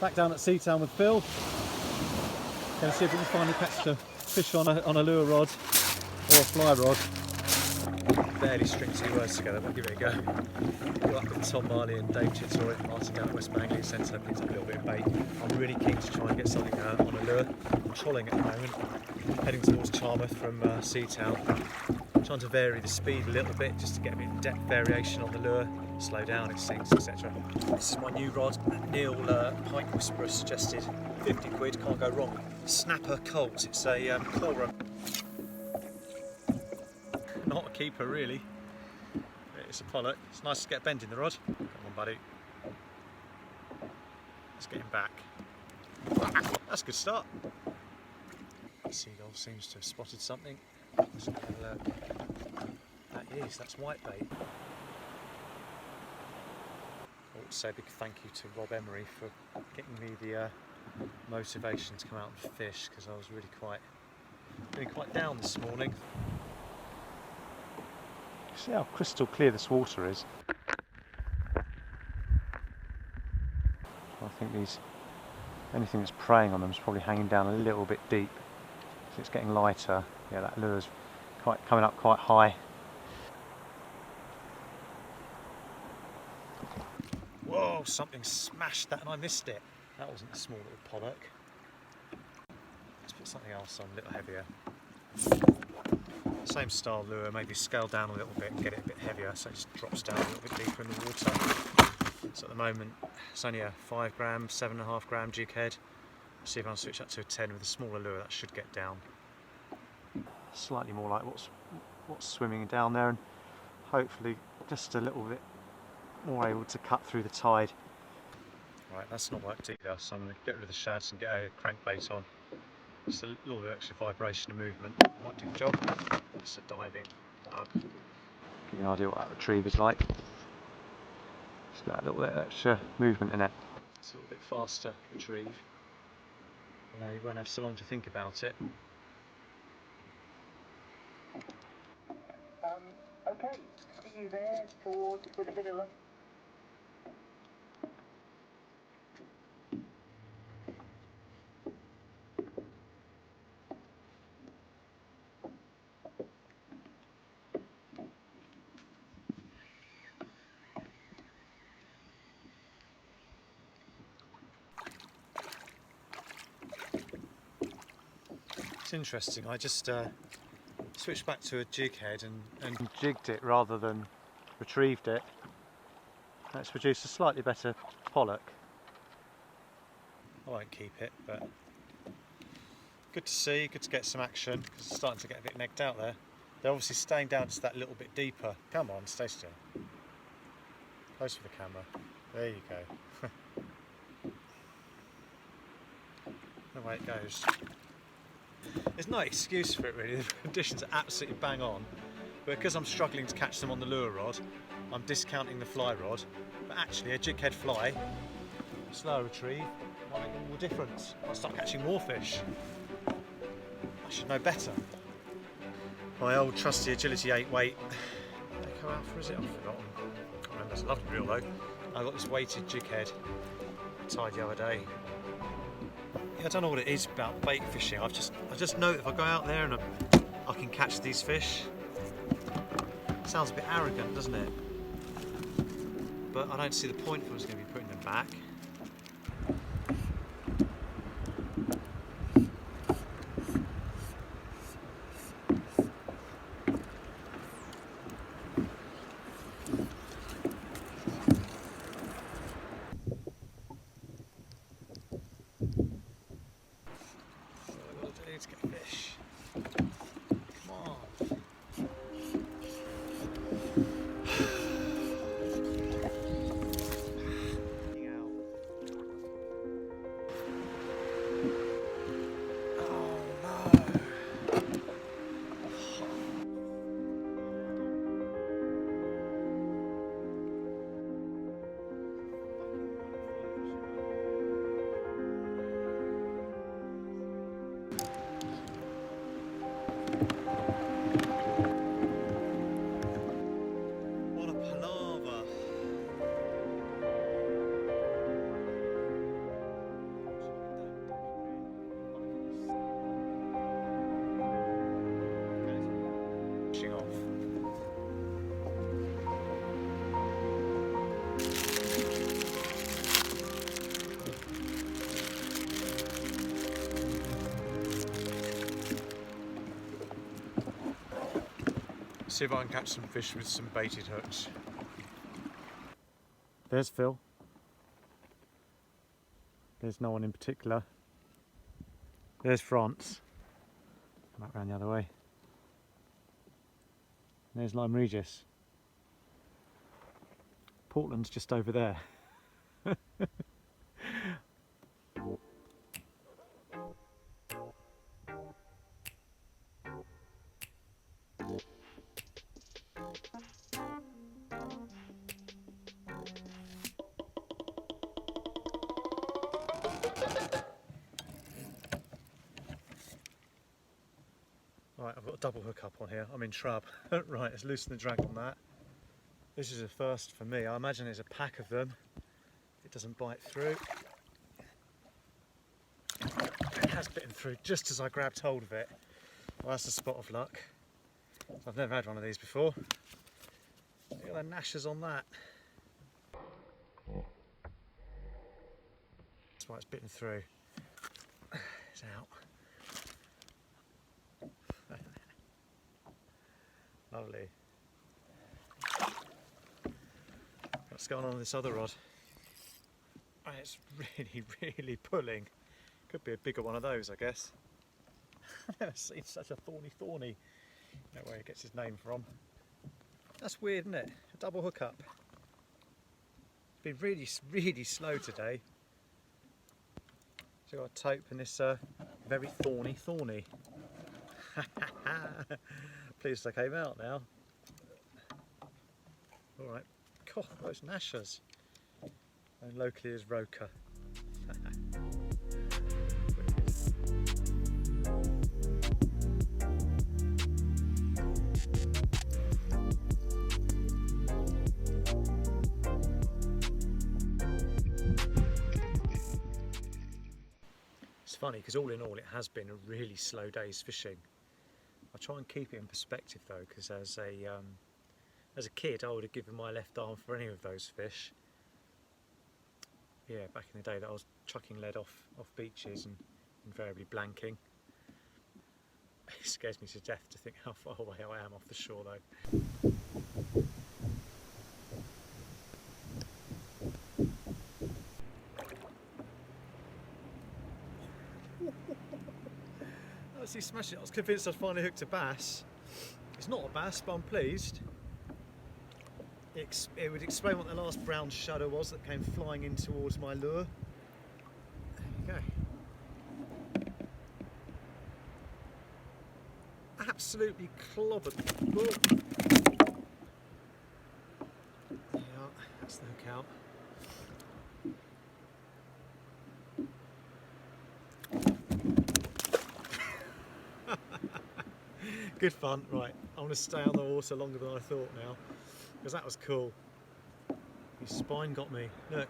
Back down at Seatown with Phil. Going to see if we can finally catch a fish on a lure rod or a fly rod. Barely string two words together, but give it a go. Got up with Tom Marley and Dave Chittor at Martin down at West Bangley Centre, picked up a little bit of bait. I'm really keen to try and get something on a lure. I'm trolling at the moment, heading towards Charmouth from Seatown. Trying to vary the speed a little bit just to get a bit of depth variation on the lure, slow down, it sinks, etc. This is my new rod that Neil Pike Whisperer suggested. 50 quid, can't go wrong. Snapper Colt, it's a Cora. Not a keeper really. It's a pollock. It's nice to get a bend in the rod. Come on, buddy. Let's get him back. That's a good start. The seagull seems to have spotted something. Let's have a look. That's whitebait. I want to say a big thank you to Rob Emery for getting me the motivation to come out and fish, because I was really quite down this morning. See how crystal clear this water is. I think anything that's preying on them is probably hanging down a little bit deep. So it's getting lighter. Yeah, that lure's coming up quite high. Whoa, something smashed that and I missed it. That wasn't a small little pollock. Let's put something else on, a little heavier. Same style lure, maybe scale down a little bit and get it a bit heavier so it just drops down a little bit deeper in the water. So at the moment it's only a 5 gram, 7.5 gram jig head. See if I can switch that to a 10 with a smaller lure, that should get down. Slightly more like what's swimming down there, and hopefully just a little bit more able to cut through the tide. Right, that's not worked either, so I'm going to get rid of the shads and get a crankbait on. Just a little bit of extra vibration and movement might do the job. It's a diving bug. Give you an idea what that retriever's like. Just got a little bit of extra movement in it. It's a little bit faster retrieve. You won't have so long to think about it. Okay, see you there with a bit of luck. It's interesting, I just switched back to a jig head and jigged it rather than retrieved it. That's produced a slightly better pollock. I won't keep it, but good to see, good to get some action, because it's starting to get a bit negged out there. They're obviously staying down just that little bit deeper. Come on, stay still. Close with the camera. There you go. The way it goes. There's no excuse for it really, the conditions are absolutely bang on, but because I'm struggling to catch them on the lure rod, I'm discounting the fly rod, but actually a jig head fly, slow retrieve, might make all the difference. I'll start catching more fish. I should know better. My old trusty Agility 8 weight, they go out for, is it? I've forgotten. I can't remember, it's a lovely reel though. I got this weighted jig head tied the other day. I don't know what it is about bait fishing. I just know that if I go out there and I can catch these fish. It sounds a bit arrogant, doesn't it? But I don't see the point if I was going to be putting them back. Let's get fish. Come on. See if I can catch some fish with some baited hooks. There's Phil. There's no one in particular. There's France. Back round the other way. There's Lyme Regis. Portland's just over there. Right, I've got a double hookup on here. I'm in shrub. Right, let's loosen the drag on that. This is a first for me. I imagine there's a pack of them. It doesn't bite through. It has bitten through just as I grabbed hold of it. Well, that's a spot of luck. I've never had one of these before. Look at the gnashers on that. That's why it's bitten through. It's out. Lovely. What's going on with this other rod? Oh, it's really pulling. Could be a bigger one of those, I guess. I've never seen such a thorny. No where he gets his name from. That's weird, isn't it? A double hookup. It's been really slow today. So I've got a taupe and this very thorny. Pleased I came out now. Alright. God, those gnashers. And locally as roker. It's funny because all in all it has been a really slow day's fishing. I try and keep it in perspective though, because as a kid I would have given my left arm for any of those fish. Yeah, back in the day that I was chucking lead off beaches and invariably blanking. It scares me to death to think how far away I am off the shore though. He smashed it. I was convinced I'd finally hooked a bass. It's not a bass, but I'm pleased. It would explain what the last brown shudder was that came flying in towards my lure. There you go. Absolutely clobbered. Whoa. Yeah, that's the hook out. Good fun. Right, I want to stay on the water longer than I thought now, because that was cool. His spine got me. Look.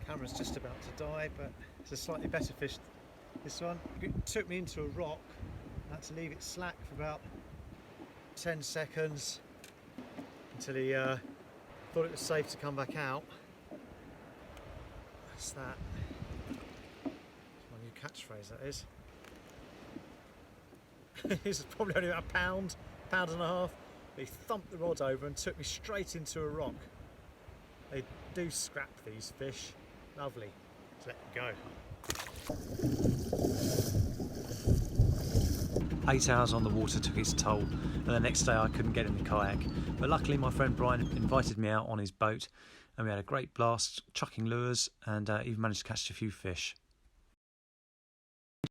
Camera's just about to die, but it's a slightly better fish. This one, it took me into a rock. I had to leave it slack for about 10 seconds until he thought it was safe to come back out. That's that. That's my new catchphrase, that is. This is probably only about a pound and a half. He thumped the rod over and took me straight into a rock. They do scrap these fish. Lovely. Let's let them go. 8 hours on the water took its toll, and the next day I couldn't get in the kayak. But luckily my friend Brian invited me out on his boat, and we had a great blast chucking lures and even managed to catch a few fish.